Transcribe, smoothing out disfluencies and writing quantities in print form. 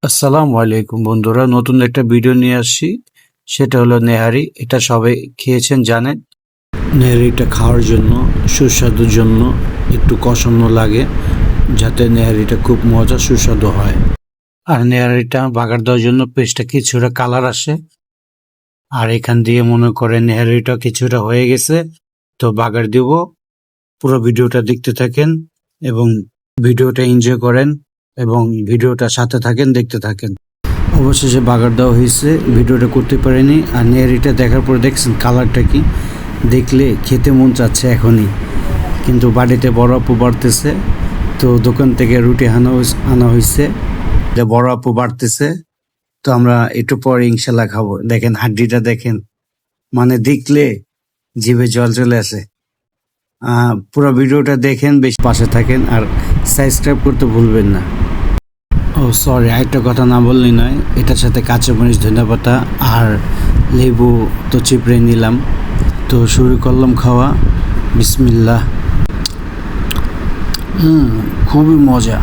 আসসালামু আলাইকুম বন্ধুরা, নতুন একটা ভিডিও নিয়ে আসছি। সেটা হলো নেহারি। এটা সবাই খেয়েছেন, জানেন। নেহারিটা খাওয়ার জন্য, সুস্বাদুর জন্য একটু কষানো লাগে, যাতে নেহারিটা খুব মজা সুস্বাদু হয়। আর নেহারিটা বাগার দেওয়ার জন্য পেস্টটা কিছুটা কালার আসে। আর এখান দিয়ে মনে করেন নেহারিটা কিছুটা হয়ে গেছে, তো বাগার দিব। পুরো ভিডিওটা দেখতে থাকেন এবং ভিডিওটা এনজয় করেন এবং ভিডিওটা সাথে থাকেন, দেখতে থাকেন। অবশেষে বাগার দেওয়া হয়েছে, ভিডিওটা করতে পারিনি। আর নেহারিটা দেখার পরে দেখছেন কালারটা কি, দেখলে খেতে মন চাচ্ছে এখনই। কিন্তু বাড়িতে বড় আপু বাড়তেছে, তো দোকান থেকে রুটি আনা হয়েছে, বড় আপু বাড়তেছে, তো আমরা একটু পরে ইনশাল্লাহ খাবো। দেখেন হাড্ডিটা দেখেন, মানে দেখলে জিভে জল চলে আসে। পুরো ভিডিওটা দেখেন, বেশ পাশে থাকেন আর সাবস্ক্রাইব করতে ভুলবেন না। ও সরি, আরেকটা কথা না বললেই নয়, এটার সাথে কাঁচামরিচ, ধনেপাতা আর লেবু তো চিপড়ে নিলাম। তো শুরু করলাম খাওয়া। বিসমিল্লাহ। খুবই মজা।